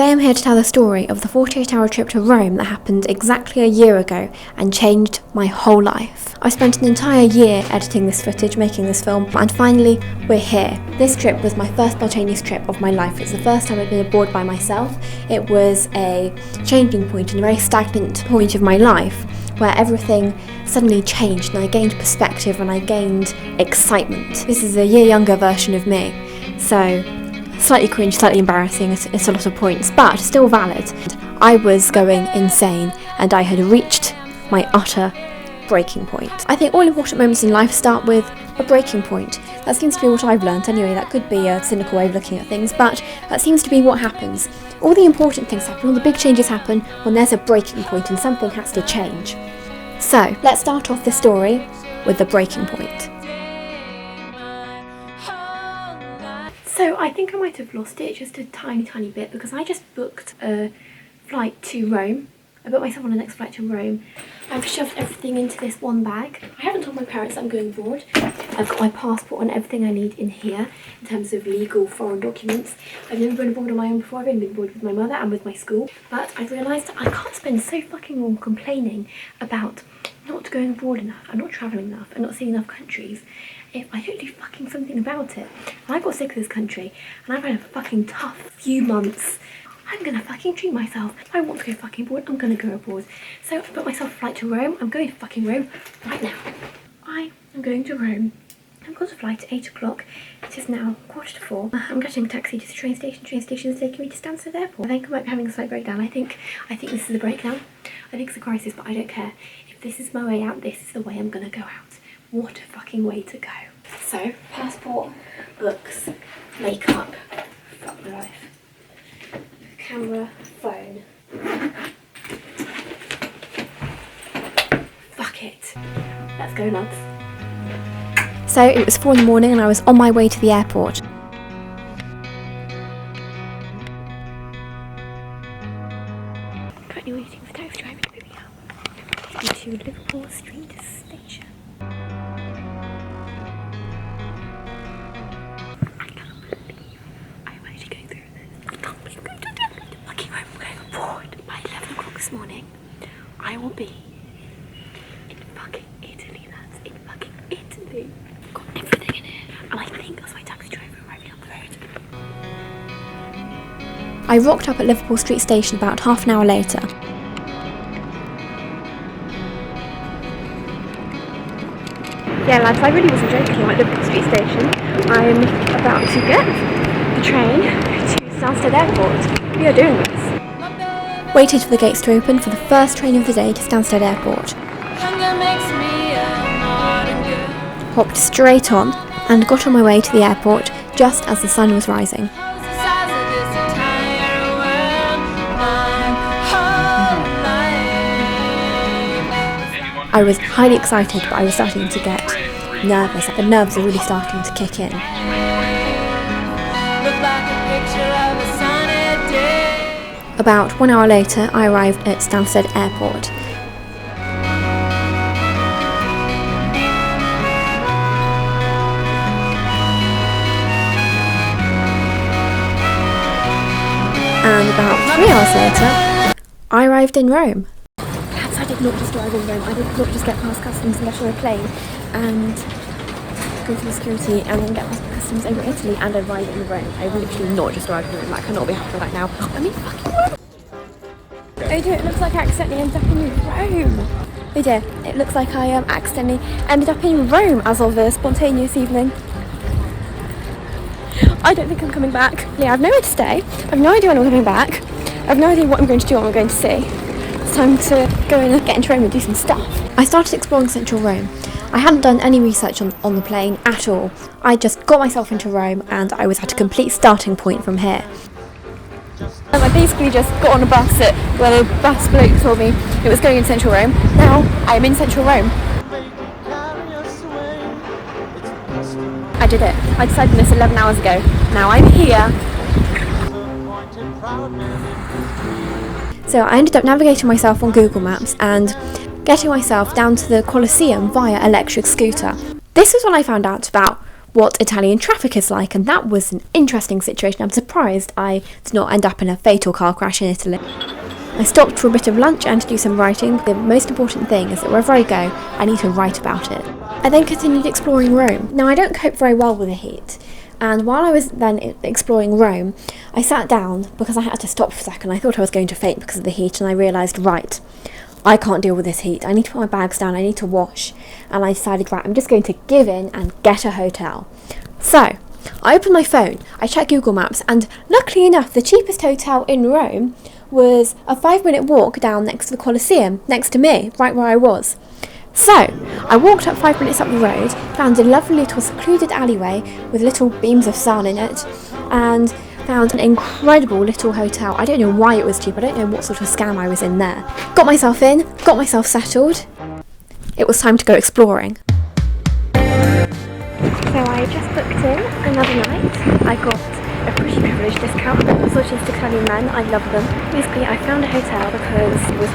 Today I'm here to tell the story of the 48-hour trip to Rome that happened exactly a year ago and changed my whole life. I spent an entire year editing this footage, making this film, and finally we're here. This trip was my first spontaneous trip of my life. It's the first time I've been abroad by myself. It was a changing point and a very stagnant point of my life where everything suddenly changed and I gained perspective and I gained excitement. This is a year younger version of me, so slightly cringe, slightly embarrassing, it's a lot of points, but still valid. I was going insane and I had reached my utter breaking point. I think all important moments in life start with a breaking point. That seems to be what I've learnt anyway. That could be a cynical way of looking at things, but that seems to be what happens. All the important things happen, all the big changes happen when there's a breaking point and something has to change. So, let's start off the story with the breaking point. So I think I might have lost it just a tiny bit because I just booked a flight to Rome. I booked myself on the next flight to Rome. I've shoved everything into this one bag. I haven't told my parents that I'm going abroad. I've got my passport and everything I need in here in terms of legal foreign documents. I've never been abroad on my own before. I've only been abroad with my mother and with my school. But I've realised I can't spend so fucking long complaining about not going abroad enough and not travelling enough and not seeing enough countries if I don't do fucking something about it. And I got sick of this country and I've had a fucking tough few months. I'm gonna fucking treat myself. If I want to go fucking abroad, I'm gonna go abroad. So I've booked myself a flight to Rome. I'm going to fucking Rome right now. I am going to Rome. I've got a flight at 8 o'clock. It is now 4:45. I'm getting a taxi to the train station. Train station is taking me to Trastevere airport. I think I might be having a slight breakdown. I think this is a breakdown. I think it's a crisis, but I don't care. If this is my way out, this is the way I'm gonna go out. What a fucking way to go. So, passport, books, makeup, fuck my life, camera, phone, fuck it, let's go nuts. So it was 4 in the morning and I was on my way to the airport. Currently waiting for the taxi driver to pick me up to Liverpool Street Station. This morning, I will be in fucking Italy, lads. In fucking Italy. Got everything in here, and I think that's my taxi driver arriving up the road. I rocked up at Liverpool Street Station about half an hour later. Yeah, lads, I really wasn't joking. I'm at Liverpool Street Station. I'm about to get the train to Trastevere Airport. We are doing this. Waited for the gates to open for the first train of the day to Trastevere Airport. Hopped straight on and got on my way to the airport just as the sun was rising. I was highly excited, but I was starting to get nervous. The nerves are really starting to kick in. About 1 hour later, I arrived at Trastevere Airport. And about 3 hours later, I arrived in Rome. Perhaps I did not just arrive in Rome. I did not just get past customs and get on a plane and go through security and then get past customs over Italy and arrive in Rome. I literally not just arrived in Rome. That cannot be happening right now. I'm in fucking Rome! Oh dear, it looks like I accidentally ended up in Rome. Oh dear, it looks like I accidentally ended up in Rome as of a spontaneous evening. I don't think I'm coming back. Yeah, I have nowhere to stay. I have no idea when I'm coming back. I have no idea what I'm going to do, what I'm going to see. It's time to go and get into Rome and do some stuff. I started exploring central Rome. I hadn't done any research on the plane at all. I just got myself into Rome and I was at a complete starting point from here. I basically just got on a bus at where the bus bloke told me it was going in central Rome. Now I am in central Rome. I did it. I decided this 11 hours ago. Now I'm here. So I ended up navigating myself on Google Maps and getting myself down to the Colosseum via electric scooter. This is what I found out about what Italian traffic is like, and that was an interesting situation. I'm surprised I did not end up in a fatal car crash in Italy. I stopped for a bit of lunch and to do some writing. The most important thing is that wherever I go, I need to write about it. I then continued exploring Rome. Now, I don't cope very well with the heat, and while I was then exploring Rome, I sat down because I had to stop for a second. I thought I was going to faint because of the heat, and I realised, right, I can't deal with this heat. I need to put my bags down, I need to wash. And I decided, right, I'm just going to give in and get a hotel. So, I opened my phone, I checked Google Maps, and luckily enough, the cheapest hotel in Rome was a 5-minute walk down next to the Colosseum, next to me, right where I was. So, I walked up 5 minutes up the road, found a lovely little secluded alleyway with little beams of sun in it, and found an incredible little hotel. I don't know why it was cheap, I don't know what sort of scam I was in there. Got myself in, got myself settled. It was time to go exploring. So I just booked in another night. I got a pretty privileged discount. So just Italian men, I love them. Basically, I found a hotel because it was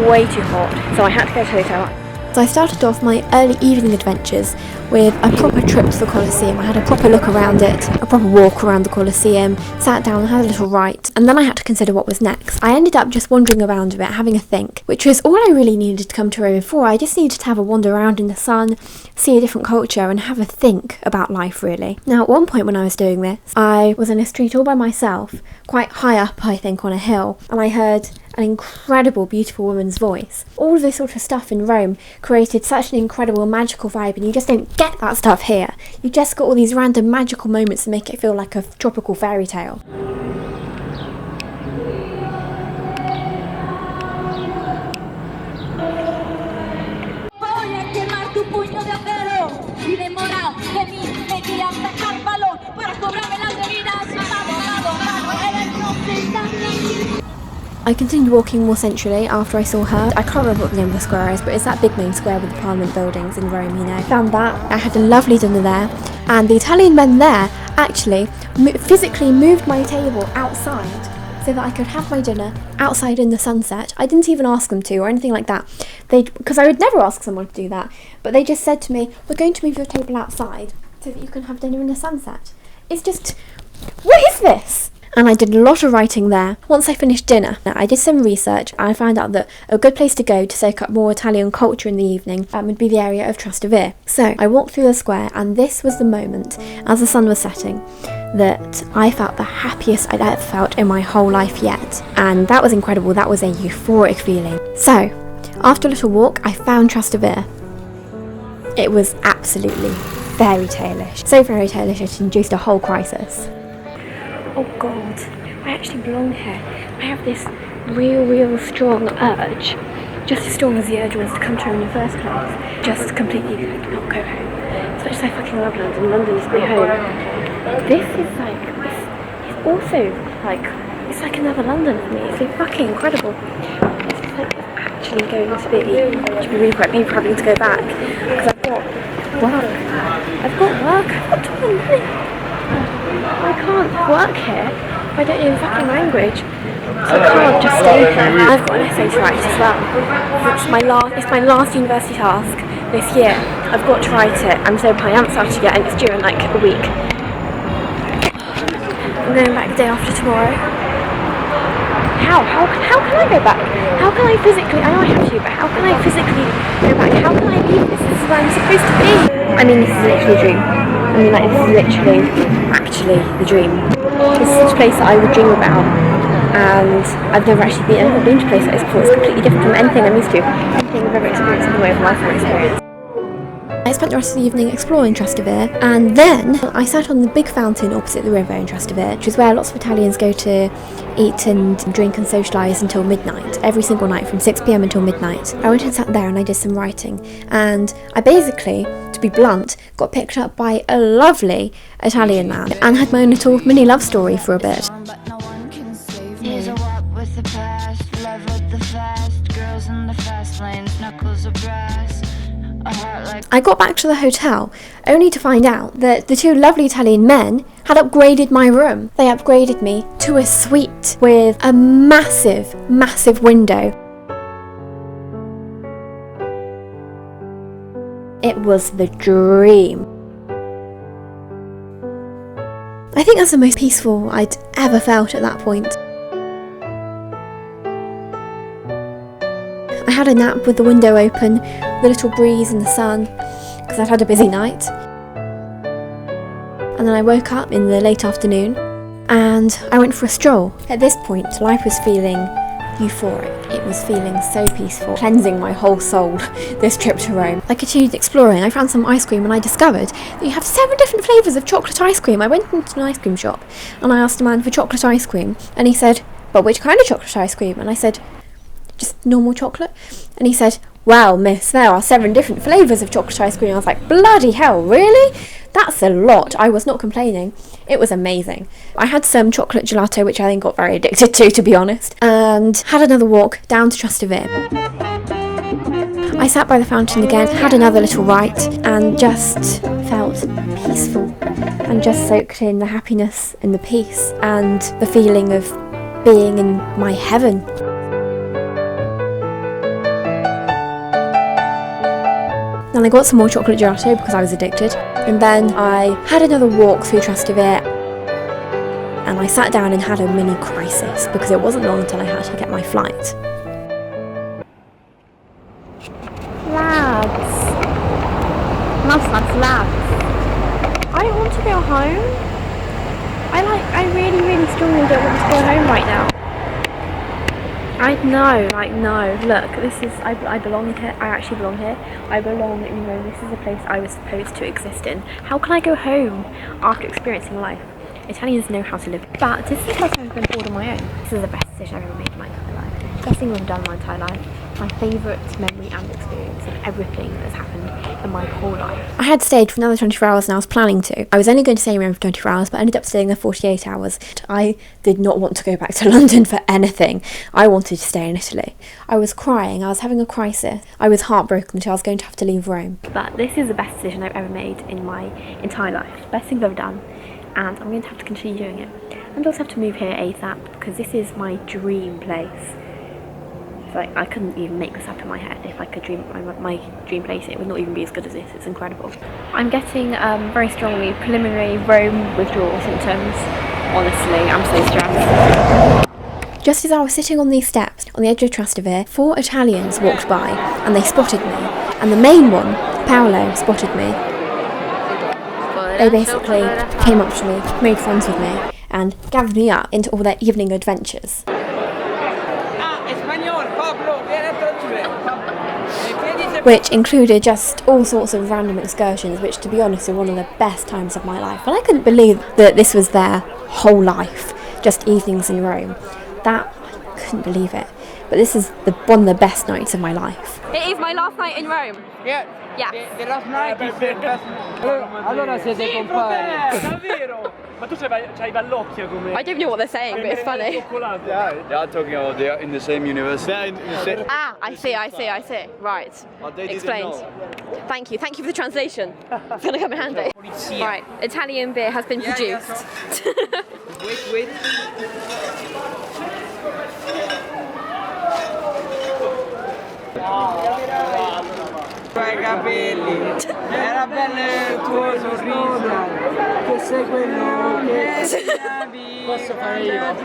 way too hot, so I had to go to a hotel. So I started off my early evening adventures with a proper trip to the Colosseum. I had a proper look around it, a proper walk around the Colosseum, sat down, had a little write, and then I had to consider what was next. I ended up just wandering around a bit, having a think, which was all I really needed to come to Rome for. I just needed to have a wander around in the sun, see a different culture, and have a think about life, really. Now, at one point when I was doing this, I was in a street all by myself, quite high up, I think, on a hill, and I heard an incredible, beautiful woman's voice. All of this sort of stuff in Rome created such an incredible, magical vibe, and you just don't get that stuff here. You just got all these random magical moments that make it feel like a tropical fairy tale. I continued walking more centrally after I saw her. I can't remember what the name of the square is, but it's that big main square with the Parliament buildings in Rome, you know. Found that. I had a lovely dinner there, and the Italian men there actually physically moved my table outside so that I could have my dinner outside in the sunset. I didn't even ask them to or anything like that. Because I would never ask someone to do that, but they just said to me, we're going to move your table outside so that you can have dinner in the sunset. It's just, what is this? And I did a lot of writing there. Once I finished dinner, I did some research and I found out that a good place to go to soak up more Italian culture in the evening would be the area of Trastevere. So I walked through the square, and this was the moment, as the sun was setting, that I felt the happiest I'd ever felt in my whole life yet. And that was incredible. That was a euphoric feeling. So, after a little walk, I found Trastevere. It was absolutely fairy tale-ish. So fairy tale-ish it induced a whole crisis. Oh god, I actually belong here. I have this real strong urge, just as strong as the urge was to come to home in the first place, just completely not go home. As much as I fucking love London, London is my home. This is like, it's also like, it's like another London for me. It's like fucking incredible. It's like actually going to be, it should be really quite painful having to go back, because I've got work, I've got to earn money. I can't work here if I don't know the fucking language, so I can't just stay here. I've got an essay to write as well. It's my last university task this year. I've got to write it, and so I haven't started yet, and it's due in like a week. I'm going back the day after tomorrow. How can I go back? How can I physically, I know I have to, but how can I physically go back? How can I leave this? This is where I'm supposed to be. I mean, this is literally a dream. I mean, like, this is literally, actually, the dream. This is such a place that I would dream about, and I've never actually been to a place like this before. It's completely different from anything I'm used to, anything I've ever experienced in the way of lifetime experience. I spent the rest of the evening exploring Trastevere, and then I sat on the big fountain opposite the river in Trastevere, which is where lots of Italians go to eat and drink and socialise until midnight, every single night from 6 p.m. until midnight. I went and sat there and I did some writing, and I basically, to be blunt, got picked up by a lovely Italian man and had my own little mini love story for a bit. I got back to the hotel only to find out that the two lovely Italian men had upgraded my room. They upgraded me to a suite with a massive window. It was the dream. I think that's the most peaceful I'd ever felt at that point. I had a nap with the window open, the little breeze and the sun, because I'd had a busy night. And then I woke up in the late afternoon and I went for a stroll. At this point, life was feeling euphoric. It was feeling so peaceful, cleansing my whole soul, this trip to Rome. I continued exploring. I found some ice cream and I discovered that you have 7 different flavours of chocolate ice cream. I went into an ice cream shop and I asked a man for chocolate ice cream and he said, "But which kind of chocolate ice cream?" And I said, "Just normal chocolate." And he said, "Wow, miss, there are 7 different flavours of chocolate ice cream." I was like, bloody hell, really? That's a lot. I was not complaining. It was amazing. I had some chocolate gelato, which I then got very addicted to be honest, and had another walk down to Trastevere. I sat by the fountain again, had another little rite, and just felt peaceful and just soaked in the happiness and the peace and the feeling of being in my heaven. Then I got some more chocolate gelato because I was addicted, and then I had another walk through Trastevere and I sat down and had a mini crisis because it wasn't long until I had to get my flight. Lads. Lads. I don't want to go home. I really strongly don't want to go home right now. No, look, this is, I belong here, I actually belong here, I belong in Rome, this is a place I was supposed to exist in. How can I go home after experiencing life? Italians know how to live, but this is the first time I've been bored on my own. This is the best decision I've ever made in my entire life. Best thing I've done in my entire life. My favourite memory and experience of everything that's happened in my whole life. I had stayed for another 24 hours and I was planning to. I was only going to stay in Rome for 24 hours, but I ended up staying there 48 hours. I did not want to go back to London for anything. I wanted to stay in Italy. I was crying, I was having a crisis. I was heartbroken that I was going to have to leave Rome. But this is the best decision I've ever made in my entire life. Best thing I've ever done. And I'm going to have to continue doing it. And also have to move here ASAP because this is my dream place. It's like, I couldn't even make this up in my head. If I could dream my dream place, it would not even be as good as this. It's incredible. I'm getting very strongly preliminary Rome withdrawal symptoms. Honestly, I'm so stressed. Just as I was sitting on these steps on the edge of Trastevere, 4 Italians walked by and they spotted me. And the main one, Paolo, spotted me. They basically came up to me, made friends with me, and gathered me up into all their evening adventures. Which included just all sorts of random excursions, which to be honest are one of the best times of my life. And I couldn't believe that this was their whole life, just evenings in Rome. I couldn't believe it. But this is one of the best nights of my life. It is my last night in Rome. Yeah. Yeah. The last night is the best. Allora siete compari. Davvero? Ma tu c'hai Vallocchia come. I don't know what they're saying, but it's funny. Yeah, they are talking about they are in the same university. Ah, I see. Right. Explained. Thank you for the translation. It's gonna come in handy. Right, Italian beer has been produced. Wait. I capelli, era bello il tuo sorriso, che sei quello che posso fare io?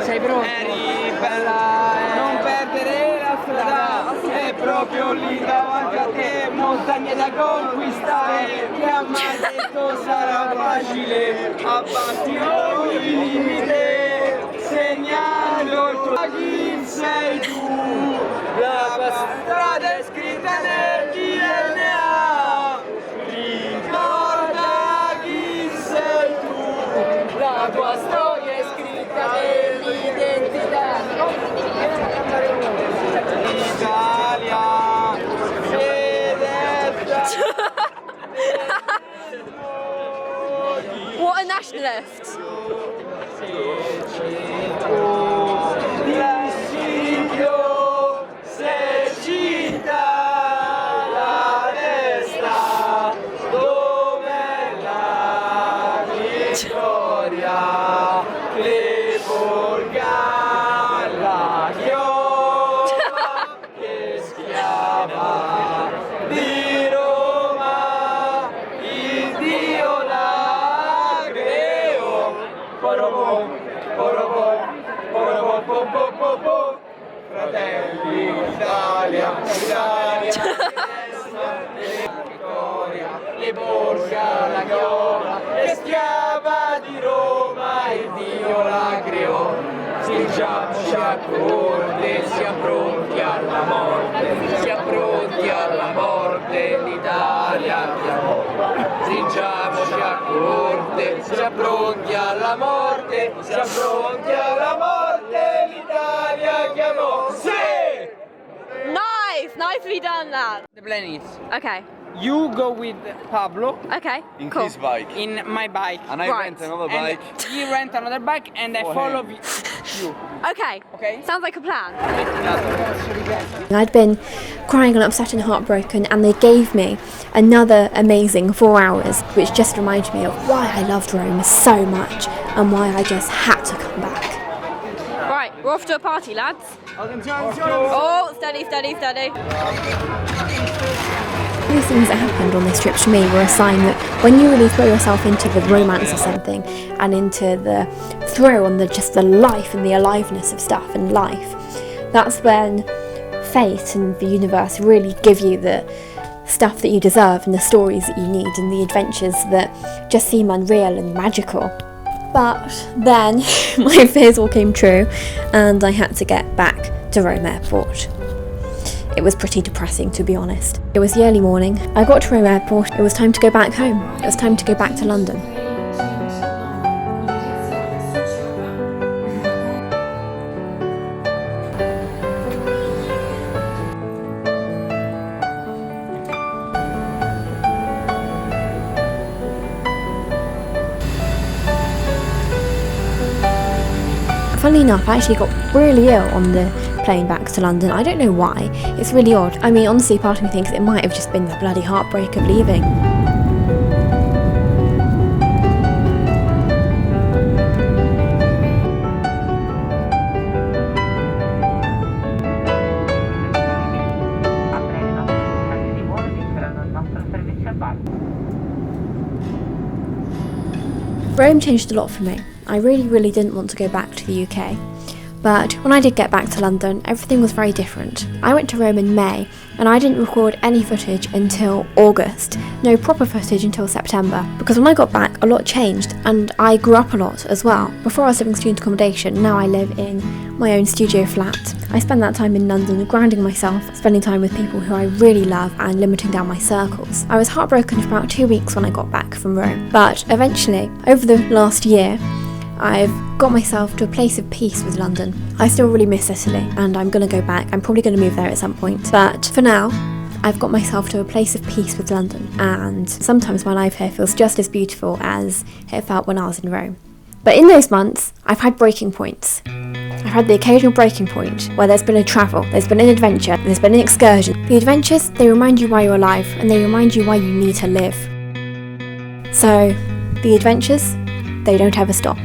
Sei pronto? Eri bella, non perdere la strada, è proprio lì davanti a te, montagne da conquistare, che a mai detto sarà facile, abbatti ogni limite, segnando il tuo chi sei tu, la tua strada è scritta nel DNA, ricorda chi sei tu, la tua storia è scritta nell'identità. Italia, What a nationalist! l'Italia, vittoria, le porca la chiola, è schiava di Roma, il Dio la creò. Stringiamoci a corte, siamo pronti alla morte, siamo pronti alla morte, l'Italia chiamò. Stringiamoci a corte, siamo pronti alla morte, siamo pronti alla morte, l'Italia chiamò. Sì! Nice! Nicely done that. The plan is, Okay. you go with Pablo Okay. In cool. his bike. in my bike, And I Right. rent another and bike. he rent another bike, and I For follow him. you. Okay. Okay. Sounds like a plan. I'd been crying and upset and heartbroken, and they gave me another amazing 4 hours, which just reminded me of why I loved Rome so much and why I just had to come back. Right, we're off to a party, lads. Oh, steady, steady, steady. These things that happened on this trip to me were a sign that when you really throw yourself into the romance of something and into the thrill and just the life and the aliveness of stuff and life, that's when fate and the universe really give you the stuff that you deserve and the stories that you need and the adventures that just seem unreal and magical. But then my fears all came true and I had to get back to Rome Airport. It was pretty depressing, to be honest. It was the early morning. I got to Rome Airport. It was time to go back home. It was time to go back to London. Funnily enough, I actually got really ill on the plane back to London. I don't know why. It's really odd. I mean, honestly, part of me thinks it might have just been the bloody heartbreak of leaving. Rome changed a lot for me. I really didn't want to go back to the UK. But when I did get back to London, everything was very different. I went to Rome in May, and I didn't record any footage until August. No proper footage until September. Because when I got back, a lot changed, and I grew up a lot as well. Before I was living student accommodation, now I live in my own studio flat. I spend that time in London grounding myself, spending time with people who I really love and limiting down my circles. I was heartbroken for about 2 weeks when I got back from Rome. But eventually, over the last year, I've got myself to a place of peace with London. I still really miss Italy and I'm going to go back. I'm probably going to move there at some point. But for now, I've got myself to a place of peace with London, and sometimes my life here feels just as beautiful as it felt when I was in Rome. But in those months, I've had breaking points. I've had the occasional breaking point where there's been a travel, there's been an adventure, there's been an excursion. The adventures, they remind you why you're alive and they remind you why you need to live. So, the adventures, they don't ever stop.